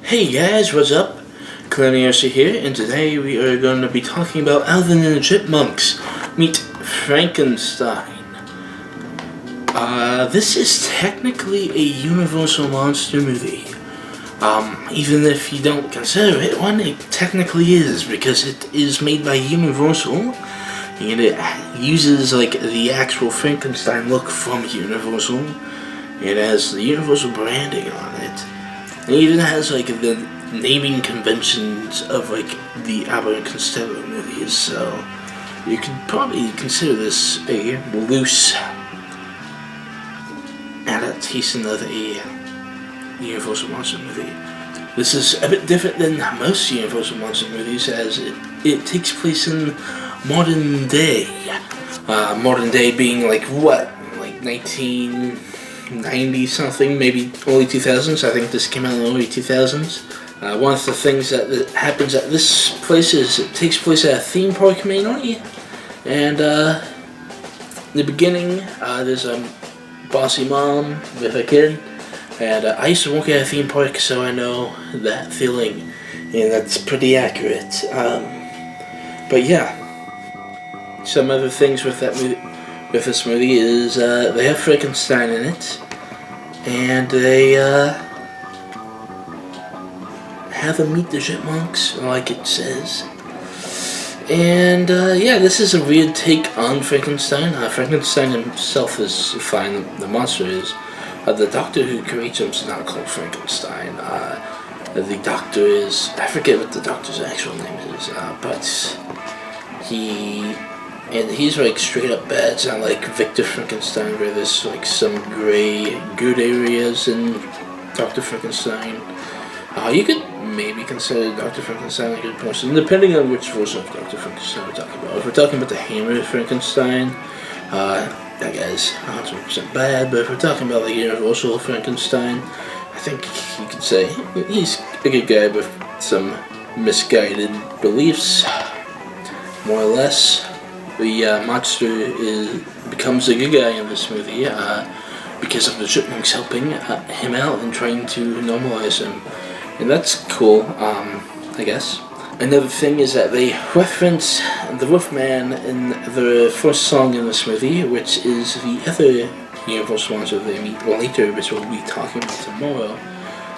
Hey guys, what's up? CloneYoshi here, and today we are going to be talking about Alvin and the Chipmunks meet Frankenstein. This is technically a Universal monster movie. Even if you don't consider it one, it technically is, because it is made by Universal, and it uses the actual Frankenstein look from Universal. It has the Universal branding on it. It even has the naming conventions of the Alvin and Costello movies, so you could probably consider this a loose adaptation of a Universal monster movie. This is a bit different than most Universal monster movies, as it takes place in modern day. Modern day being 1990 something, maybe early 2000s. I think this came out in the early 2000s. One of the things that happens at this place is it takes place at a theme park mainly, and in the beginning there's a bossy mom with a kid, and I used to work at a theme park, so I know that feeling, and that's pretty accurate. But yeah, some other things with that movie. With this movie is they have Frankenstein in it, and they have him meet the Chipmunks, like it says. And yeah, this is a weird take on Frankenstein. Frankenstein himself is fine, the monster is. The doctor who creates him is not called Frankenstein. The doctor is, I forget what the doctor's actual name is, but he's straight up bad. It's not like Victor Frankenstein, where there's some gray good areas in Dr. Frankenstein. You could maybe consider Dr. Frankenstein a good person, depending on which version of Dr. Frankenstein we're talking about. If we're talking about the Hammer Frankenstein, that guy's 100% bad, but if we're talking about the Universal Frankenstein, I think you could say he's a good guy with some misguided beliefs, more or less. The monster becomes a good guy in this movie because of the Chipmunks helping him out and trying to normalize him. And that's cool, I guess. Another thing is that they reference the Wolfman in the first song in this movie, which is the other Universal monster they meet later, which we'll be talking about tomorrow.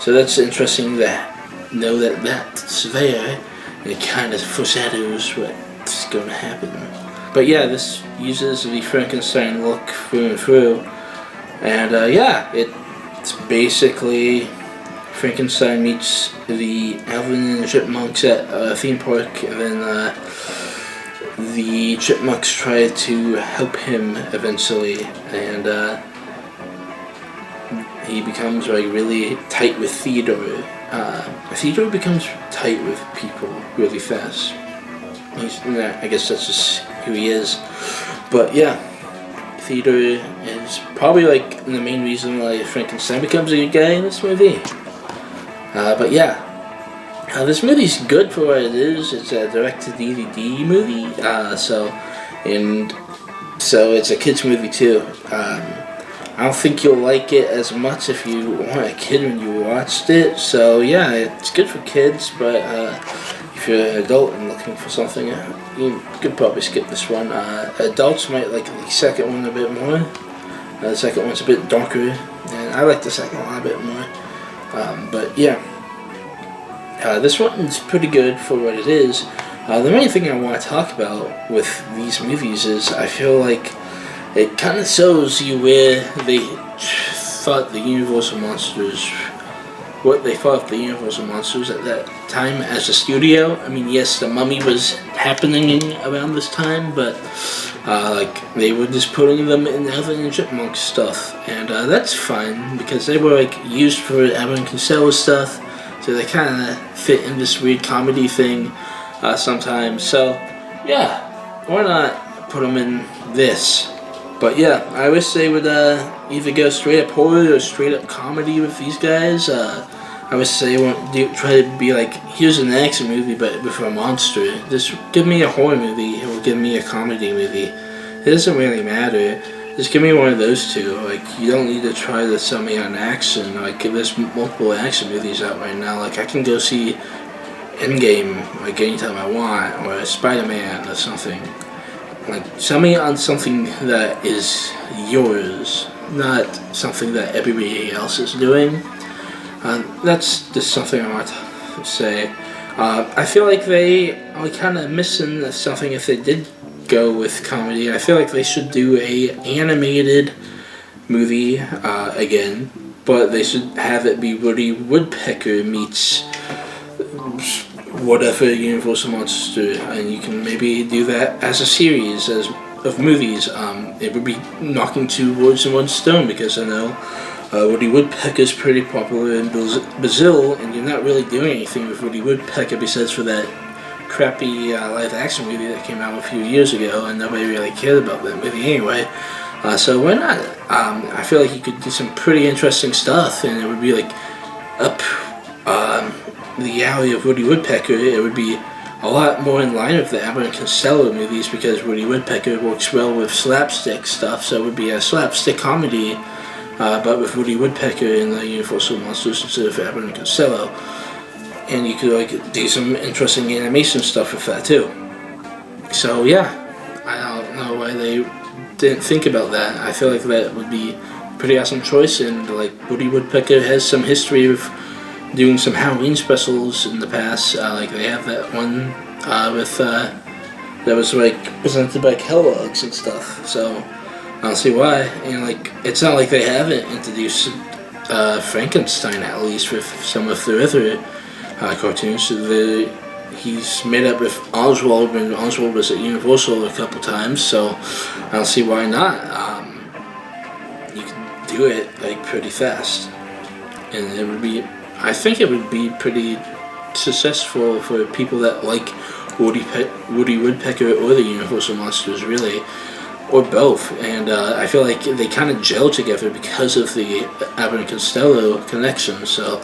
So that's interesting to know that that's there, and it kind of foreshadows what's going to happen. But yeah, this uses the Frankenstein look through and through. And yeah, it's basically Frankenstein meets the Alvin and the Chipmunks at a theme park, and then the Chipmunks try to help him eventually, and he becomes really tight with Theodore. Theodore becomes tight with people really fast. I guess that's just who he is. But yeah, Theodore is probably the main reason why Frankenstein becomes a good guy in this movie. But yeah, this movie's good for what it is. It's a direct-to-DVD movie, so it's a kids movie too. I don't think you'll like it as much if you weren't a kid when you watched it. So yeah, it's good for kids, but if you're an adult and looking for something, you could probably skip this one. Adults might like the second one a bit more. The second one's a bit darker, and I like the second one a bit more. But yeah, this one's pretty good for what it is. The main thing I want to talk about with these movies is I feel like it kind of shows you where they thought the Universal monsters, what they thought of the Universal monsters at that time as a studio. I mean, yes, The Mummy was happening around this time, but they were just putting them in Alvin and Chipmunks stuff, and that's fine because they were used for Alvin and Costello stuff, so they kind of fit in this weird comedy thing sometimes. So yeah, why not put them in this? But yeah, I wish they would either go straight up horror or straight up comedy with these guys. I wish they won't try to be here's an action movie but with a monster. Just give me a horror movie or give me a comedy movie. It doesn't really matter. just give me one of those two. Like, you don't need to try to sell me on action. Like, there's multiple action movies out right now. Like, I can go see Endgame, like, anytime I want, or Spider-Man or something. Like, sell me on something that is yours, not something that everybody else is doing. That's just something I want to say. I feel like they are kind of missing something if they did go with comedy. I feel like they should do a animated movie again, but they should have it be Woody Woodpecker meets whatever Universal monster, and you can maybe do that as a series of movies. It would be knocking two birds in one stone, because I know Woody Woodpecker is pretty popular in Brazil, and you're not really doing anything with Woody Woodpecker besides for that crappy live action movie that came out a few years ago, and nobody really cared about that movie anyway. So why not? I feel like you could do some pretty interesting stuff, and it would be like up the alley of Woody Woodpecker. It would be a lot more in line with the Alvin and Costello movies, because Woody Woodpecker works well with slapstick stuff, so it would be a slapstick comedy, but with Woody Woodpecker in the Universal Monsters instead of Alvin and Costello. And you could like do some interesting animation stuff with that too. So yeah, I don't know why they didn't think about that. I feel like that would be a pretty awesome choice, and like Woody Woodpecker has some history of doing some Halloween specials in the past. Like they have that one with that was like presented by Kellogg's and stuff. So I don't see why. And like it's not like they haven't introduced Frankenstein, at least with some of the other cartoons. So he's made up with Oswald when Oswald was at Universal a couple times. So I don't see why not. You can do it like pretty fast, and it would be. I think it would be pretty successful for people that like Woody Woodpecker or the Universal Monsters, really, or both. And I feel like they kind of gel together because of the Alvin and Costello connection. So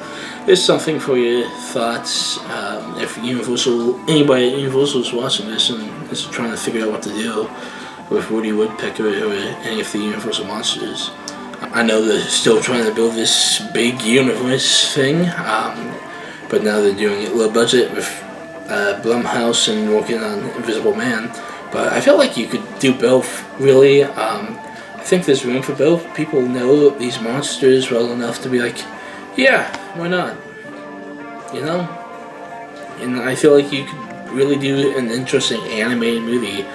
there's something for your thoughts. If anybody at Universal is watching this and is trying to figure out what to do with Woody Woodpecker or any of the Universal Monsters. I know they're still trying to build this big universe thing, but now they're doing it low budget with Blumhouse and working on Invisible Man. But I feel like you could do both, really. I think there's room for both. People know these monsters well enough to be like, yeah, why not? You know? And I feel like you could really do an interesting animated movie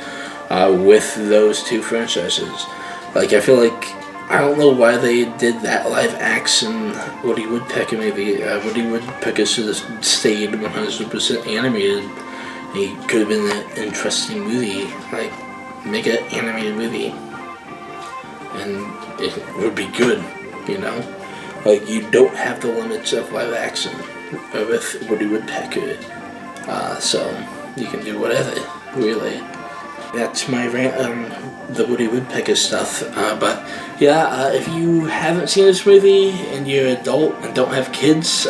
with those two franchises. Like, I feel like I don't know why they did that live action Woody Woodpecker movie. Woody Woodpecker should have stayed 100% animated. It could have been an interesting movie. Like, make an animated movie. And it would be good, you know? Like, you don't have the limits of live action with Woody Woodpecker. So, you can do whatever, really. That's my rant on the Woody Woodpecker stuff. But yeah, if you haven't seen this movie and you're an adult and don't have kids,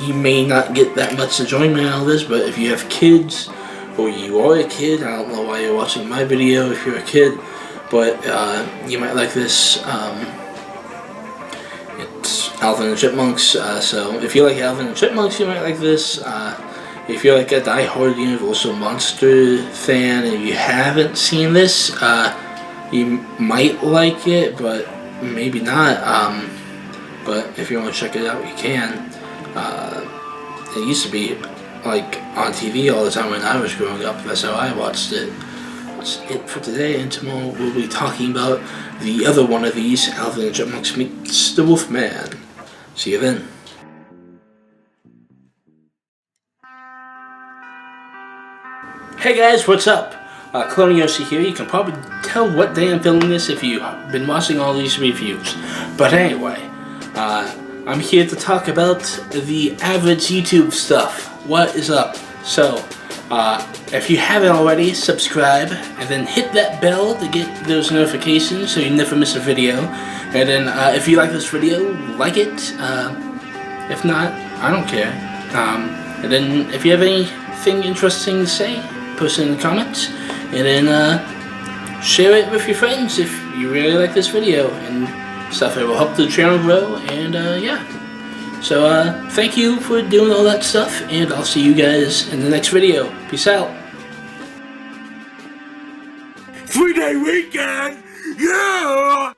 you may not get that much enjoyment out of this. But if you have kids, or you are a kid, I don't know why you're watching my video if you're a kid, but you might like this. It's Alvin and Chipmunks, so if you like Alvin and Chipmunks, you might like this. If you're like a die-hard Universal Monster fan and you haven't seen this, you might like it, but maybe not. But if you want to check it out, you can. It used to be like on TV all the time when I was growing up. That's how I watched it. That's it for today, and tomorrow we'll be talking about the other one of these, Alvin and Chipmunks meets the Wolfman. See you then. Hey guys, what's up? CloneYoshi here. You can probably tell what day I'm filming this if you've been watching all these reviews. But anyway, I'm here to talk about the average YouTube stuff. What is up? So, if you haven't already, subscribe and then hit that bell to get those notifications so you never miss a video. And then if you like this video, like it. If not, I don't care. And then if you have anything interesting to say, post it in the comments, and then share it with your friends if you really like this video and stuff. It will help the channel grow, and yeah. So thank you for doing all that stuff, and I'll see you guys in the next video. Peace out. 3-day weekend, yeah!